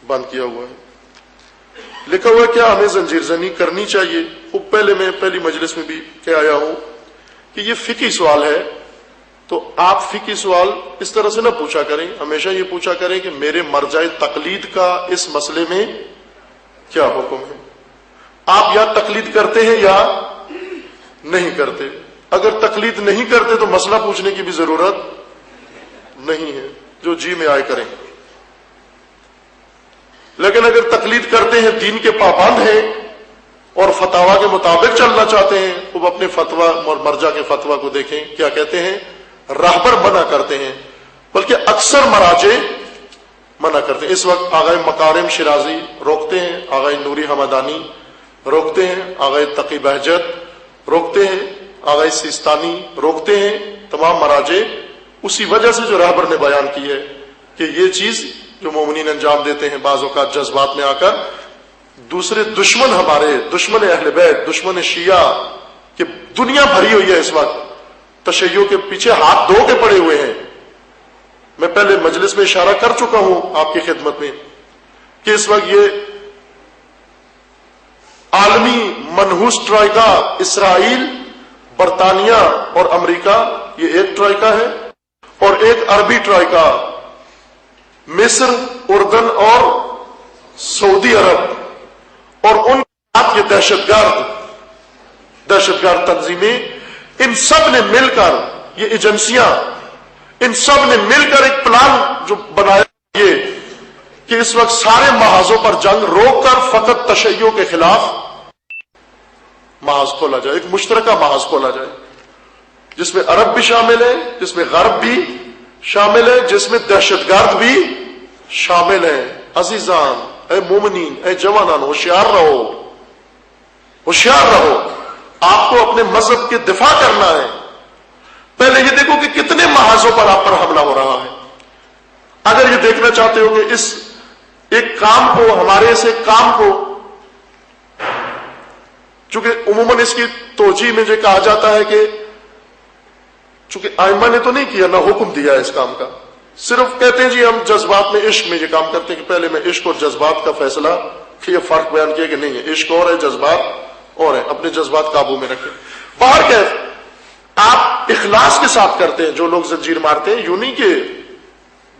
بند کیا ہوا ہے. لکھا ہوا ہے کیا ہمیں زنجیر زنی کرنی چاہیے؟ وہ پہلے میں پہلی مجلس میں بھی کہہ آیا ہوں کہ یہ فقہی سوال ہے، تو آپ فقہی سوال اس طرح سے نہ پوچھا کریں. ہمیشہ یہ پوچھا کریں کہ میرے مرجع تقلید کا اس مسئلے میں کیا حکم ہے. آپ یا تقلید کرتے ہیں یا نہیں کرتے. اگر تقلید نہیں کرتے تو مسئلہ پوچھنے کی بھی ضرورت نہیں ہے، جو جی میں آئے کریں. لیکن اگر تقلید کرتے ہیں، دین کے پابند ہیں اور فتاوا کے مطابق چلنا چاہتے ہیں، وہ اپنے فتوا اور مرجع کے فتوا کو دیکھیں کیا کہتے ہیں. راہبر منع کرتے ہیں، بلکہ اکثر مراجع منع کرتے ہیں. اس وقت آغائے مکارم شیرازی روکتے ہیں، آغائے نوری حمدانی روکتے ہیں، آغائے تقی بہجت روکتے ہیں، آغائے سیستانی روکتے ہیں. تمام مراجع اسی وجہ سے جو راہبر نے بیان کی ہے کہ یہ چیز جو مومنین انجام دیتے ہیں بعض اوقات جذبات میں آ کر دوسرے دشمن، ہمارے دشمن اہل بیت، دشمن شیعہ کہ دنیا بھری ہوئی ہے اس وقت تشیع کے پیچھے ہاتھ دھو کے پڑے ہوئے ہیں. میں پہلے مجلس میں اشارہ کر چکا ہوں آپ کی خدمت میں کہ اس وقت یہ عالمی منحوس ٹرائکا اسرائیل، برطانیہ اور امریکہ، یہ ایک ٹرائکا ہے، اور ایک عربی ٹرائکا مصر، اردن اور سعودی عرب، اور ان کے ساتھ یہ دہشت گرد تنظیمیں، ان سب نے مل کر، یہ ایجنسیاں، ان سب نے مل کر ایک پلان جو بنایا یہ کہ اس وقت سارے محاذوں پر جنگ روک کر فقط تشیع کے خلاف محاذ کھولا جائے، ایک مشترکہ محاذ کھولا جائے جس میں عرب بھی شامل ہے، جس میں غرب بھی شامل ہے، جس میں دہشت گرد بھی شامل ہے. عزیزان، اے مومنین، اے جوانان، ہوشیار رہو، ہوشیار رہو. آپ کو اپنے مذہب کے دفاع کرنا ہے. پہلے یہ دیکھو کہ کتنے محاذوں پر آپ پر حملہ ہو رہا ہے. اگر یہ دیکھنا چاہتے ہو کہ اس ایک کام کو، ہمارے اس ایک کام کو، چونکہ عموماً اس کی توجیہ میں یہ کہا جاتا ہے کہ چونکہ ائمہ نے تو نہیں کیا، نہ حکم دیا ہے اس کام کا، صرف کہتے ہیں جی ہم جذبات میں، عشق میں یہ کام کرتے ہیں کہ پہلے میں عشق اور جذبات کا فیصلہ، یہ فرق بیان کیا کہ نہیں ہے، عشق اور ہے، جذبات اور ہے، اپنے جذبات قابو میں رکھیں. باہر کہ آپ اخلاص کے ساتھ کرتے ہیں. جو لوگ زنجیر مارتے ہیں، یوں نہیں کہ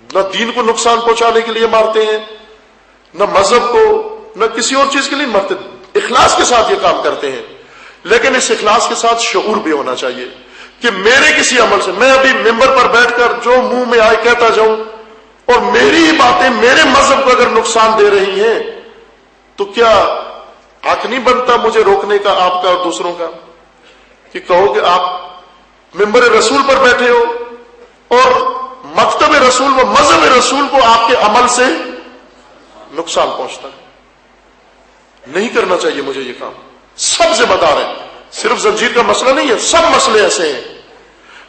نہ دین کو نقصان پہنچانے کے لیے مارتے ہیں، نہ مذہب کو، نہ کسی اور چیز کے لیے مارتے، اخلاص کے ساتھ یہ کام کرتے ہیں. لیکن اس اخلاص کے ساتھ شعور بھی ہونا چاہیے کہ میرے کسی عمل سے، میں ابھی ممبر پر بیٹھ کر جو منہ میں آئے کہتا جاؤں اور میری ہی باتیں میرے مذہب کو اگر نقصان دے رہی ہیں تو کیا حق نہیں بنتا مجھے روکنے کا، آپ کا اور دوسروں کا، کہ کہو کہ آپ ممبر رسول پر بیٹھے ہو اور مکتب رسول و مذہب رسول کو آپ کے عمل سے نقصان پہنچتا ہے. نہیں کرنا چاہیے مجھے یہ کام. سب ذمہ دار ہیں، صرف زنجیر کا مسئلہ نہیں ہے، سب مسئلے ایسے ہیں.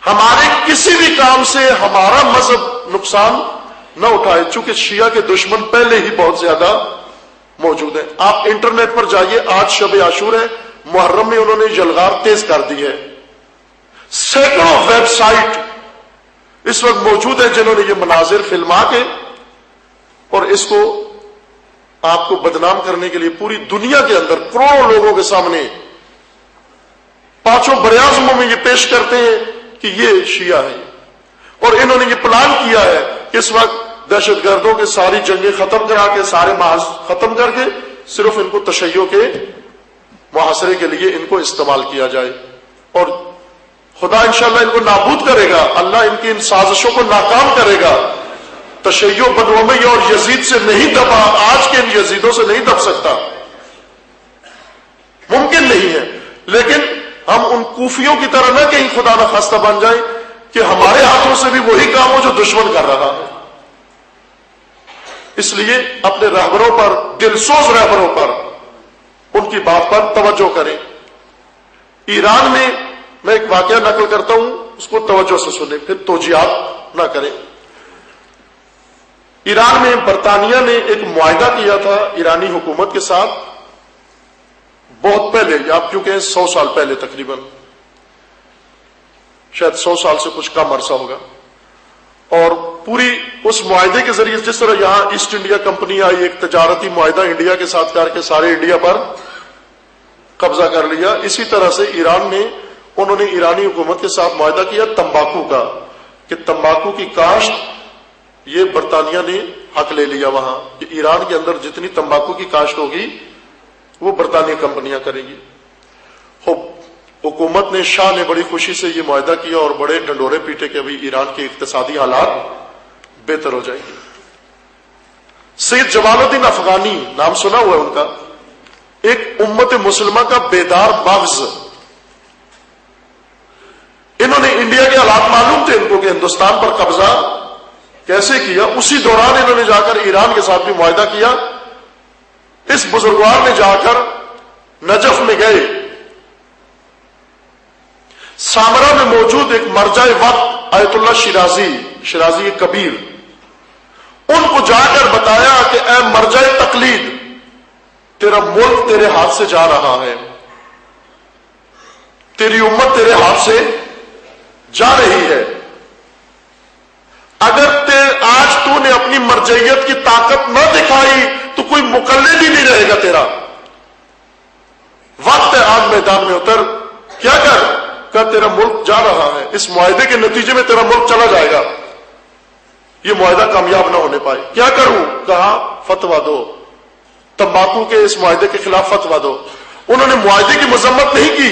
ہمارے کسی بھی کام سے ہمارا مذہب نقصان نہ اٹھائے، چونکہ شیعہ کے دشمن پہلے ہی بہت زیادہ موجود ہیں. آپ انٹرنیٹ پر جائیے، آج شب عاشور ہے، محرم میں انہوں نے یلغار تیز کر دی ہے. سینکڑوں ویب سائٹ اس وقت موجود ہیں جنہوں نے یہ مناظر فلما کے اور اس کو آپ کو بدنام کرنے کے لیے پوری دنیا کے اندر کروڑوں لوگوں کے سامنے پانچوں براعظموں میں یہ پیش کرتے ہیں کہ یہ شیعہ ہے. اور انہوں نے یہ پلان کیا ہے کہ اس وقت دہشت گردوں کے ساری جنگیں ختم کرا کے، سارے محاذ ختم کر کے، صرف ان کو تشیع کے محاصرے کے لیے ان کو استعمال کیا جائے. اور خدا انشاءاللہ ان کو نابود کرے گا، اللہ ان کی ان سازشوں کو ناکام کرے گا. تشیع بنو امیہ اور یزید سے نہیں دبا، آج کے ان یزیدوں سے نہیں دب سکتا، ممکن نہیں ہے. لیکن ہم ان کوفیوں کی طرح نہ کہیں خدا نہ خواستہ بن جائیں کہ ہمارے ہاتھوں سے بھی وہی کام ہو جو دشمن کر رہا ہے. اس لیے اپنے رہبروں پر، دلسوز رہبروں پر، ان کی بات پر توجہ کریں. ایران میں میں ایک واقعہ نقل کرتا ہوں، اس کو توجہ سے سنیں، پھر توجیہات نہ کریں. ایران میں برطانیہ نے ایک معاہدہ کیا تھا ایرانی حکومت کے ساتھ، بہت پہلے، آپ کیوں کہیں 100 سال پہلے، تقریباً شاید 100 سال سے کچھ کم عرصہ ہوگا. اور پوری اس معاہدے کے ذریعے، جس طرح یہاں ایسٹ انڈیا کمپنی آئی، ایک تجارتی معاہدہ انڈیا کے ساتھ کر کے سارے انڈیا پر قبضہ کر لیا، اسی طرح سے ایران نے، انہوں نے ایرانی حکومت کے ساتھ معاہدہ کیا تمباکو کا، کہ تمباکو کی کاشت یہ برطانیہ نے حق لے لیا وہاں، کہ ایران کے اندر جتنی تمباکو کی کاشت ہوگی وہ برطانیہ کمپنیاں کریں گی۔ حکومت نے، شاہ نے بڑی خوشی سے یہ معاہدہ کیا اور بڑے ڈنڈورے پیٹے کہ ابھی ایران کے اقتصادی حالات بہتر ہو جائیں گے۔ سید جمال الدین افغانی، نام سنا ہوا ہے ان کا، ایک امت مسلمہ کا بیدار مغز، انہوں نے انڈیا کے حالات معلوم تھے ان کو کہ ہندوستان پر قبضہ کیسے کیا، اسی دوران انہوں نے جا کر ایران کے ساتھ بھی معاہدہ کیا۔ اس بزرگوار نے جا کر نجف میں گئے، سامرا میں موجود ایک مرجع وقت آیت اللہ شیرازی کبیر، ان کو جا کر بتایا کہ اے مرجع تقلید، تیرا ملک تیرے ہاتھ سے جا رہا ہے، تیری امت تیرے ہاتھ سے جا رہی ہے، اگر آج تو نے اپنی مرجعیت کی طاقت نہ دکھائی تو کوئی مقلد ہی نہیں رہے گا تیرا، وقت ہے آج میدان میں اتر، کیا کر کہ تیرا ملک جا رہا ہے، اس معاہدے کے نتیجے میں تیرا ملک چلا جائے گا، یہ معاہدہ کامیاب نہ ہونے پائے، کیا کروں؟ کہا فتویٰ دو، تمباکو کے اس معاہدے کے خلاف فتویٰ دو۔ انہوں نے معاہدے کی مذمت نہیں کی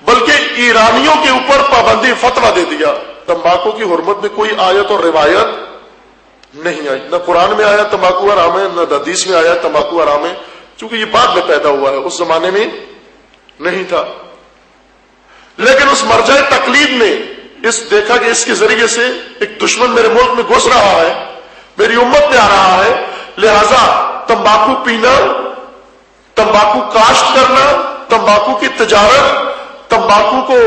بلکہ ایرانیوں کے اوپر پابندی، فتویٰ دے دیا۔ تمباکو کی حرمت میں کوئی آیت اور روایت نہیں آئی، نہ قرآن میں آیا تمباکو حرام ہے، نہ حدیث میں آیا تمباکو حرام ہے، چونکہ یہ بعد میں پیدا ہوا ہے، اس زمانے میں نہیں تھا۔ لیکن اس مرجع تقلید نے دیکھا کہ اس کے ذریعے سے ایک دشمن میرے ملک میں گھس رہا ہے، میری امت میں آ رہا ہے، لہذا تمباکو پینا، تمباکو کاشت کرنا، تمباکو کی تجارت، تمباکو کو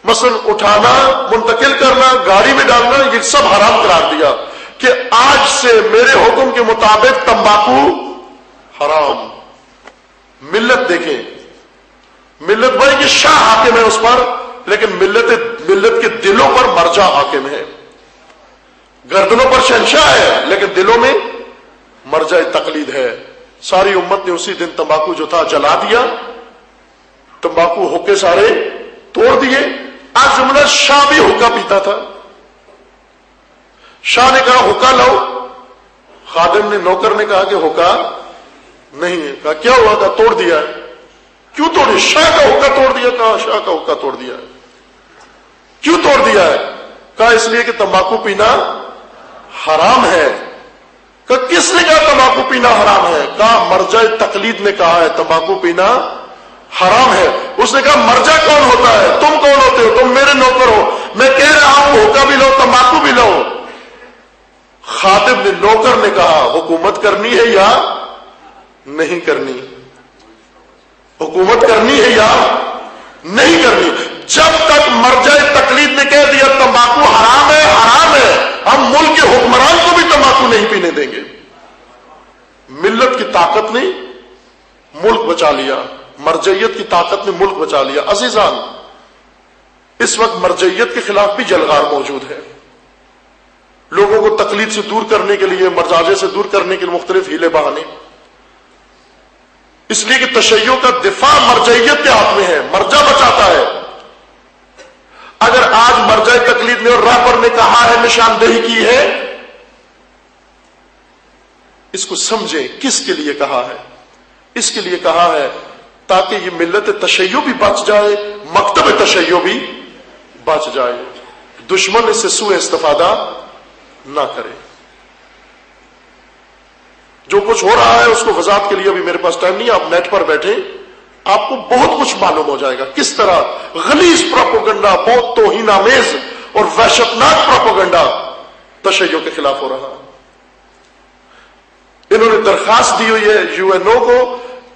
مثلا اٹھانا، منتقل کرنا، گاڑی میں ڈالنا، یہ سب حرام قرار دیا کہ آج سے میرے حکم کے مطابق تمباکو حرام۔ ملت دیکھیں، ملت بھائی کہ شاہ حاکم ہے اس پر، لیکن ملت کے دلوں پر مرجع حاکم ہے، گردنوں پر شہنشاہ ہے لیکن دلوں میں مرجع تقلید ہے۔ ساری امت نے اسی دن تمباکو جو تھا جلا دیا، تمباکو حقے سارے توڑ دیے۔ آج جملہ شاہ بھی حقہ پیتا تھا، شاہ نے کہا حقہ لاؤ، خادم نے، نوکر نے کہا کہ حقہ نہیں ہے، کہا کیا ہوا؟ کہا توڑ دیا ہے۔ کیوں توڑی؟ شاہ کا حقہ توڑ دیا۔ کہا شاہ کا حقہ توڑ دیا ہے۔ کیوں توڑ دیا ہے؟ کہا اس لیے کہ تمباکو پینا حرام ہے۔ کہا کس نے کہا تمباکو پینا حرام ہے؟ کہا مرجع تقلید نے کہا ہے تمباکو پینا حرام ہے۔ اس نے کہا مرجع کون ہوتا ہے؟ تم کون ہوتے ہو؟ تم میرے نوکر ہو، میں کہہ رہا ہوں حقہ بھی لو، تمباکو بھی لو۔ خادم نے، نوکر نے کہا حکومت کرنی ہے یا نہیں کرنی؟ حکومت کرنی ہے یا نہیں کرنی؟ جب تک مرجع تقلید نے کہہ دیا تمباکو حرام ہے، حرام ہے، ہم ملک کے حکمران کو بھی تمباکو نہیں پینے دیں گے۔ ملت کی طاقت نے ملک بچا لیا، مرجعیت کی طاقت نے ملک بچا لیا۔ عزیزان، اس وقت مرجعیت کے خلاف بھی جلغار موجود ہے، لوگوں کو تقلید سے دور کرنے کے لیے، مرجعیت سے دور کرنے کے لیے مختلف ہیلے بہانے، اس لیے کہ تشیع کا دفاع مرجعیت کے ہاتھ میں ہے، مرجع بچاتا ہے۔ اگر آج مرجع تقلید نے اور رہبر نے کہا ہے، نشاندہی کی ہے، اس کو سمجھیں کس کے لیے کہا ہے۔ اس کے لیے کہا ہے تاکہ یہ ملت تشیع بھی بچ جائے، مکتب تشیع بھی بچ جائے، دشمن اس سے سوء استفادہ نہ کرے۔ جو کچھ ہو رہا ہے اس کو وضاحت کے لیے ابھی میرے پاس ٹائم نہیں، آپ نیٹ پر بیٹھیں، آپ کو بہت کچھ معلوم ہو جائے گا کس طرح غلیظ پروپیگنڈا، بہت توہین آمیز اور وحشتناک پروپیگنڈا تشیع کے خلاف ہو رہا ہے۔ انہوں نے درخواست دی ہوئی ہے UN کو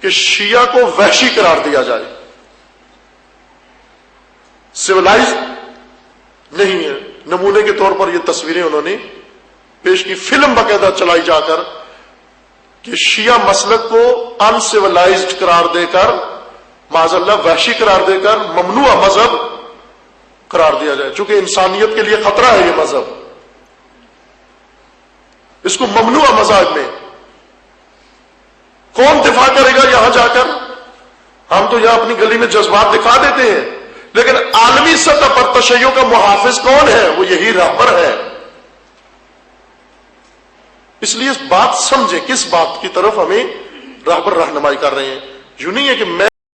کہ شیعہ کو وحشی قرار دیا جائے، سویلائز نہیں ہے۔ نمونے کے طور پر یہ تصویریں انہوں نے پیش کی، فلم باقاعدہ چلائی جا کر کہ شیعہ مسلک کو ان سویلائزڈ قرار دے کر، معاذ اللہ وحشی قرار دے کر، ممنوع مذہب قرار دیا جائے، چونکہ انسانیت کے لیے خطرہ ہے یہ مذہب۔ اس کو ممنوع مزاج میں کون دفاع کرے گا یہاں جا کر؟ ہم تو یہاں اپنی گلی میں جذبات دکھا دیتے ہیں، لیکن عالمی سطح پر تشیع کا محافظ کون ہے؟ وہ یہی رہبر ہے۔ اس لیے اس بات سمجھے کس بات کی طرف ہمیں رہبر رہنمائی کر رہے ہیں۔ یوں نہیں ہے کہ میں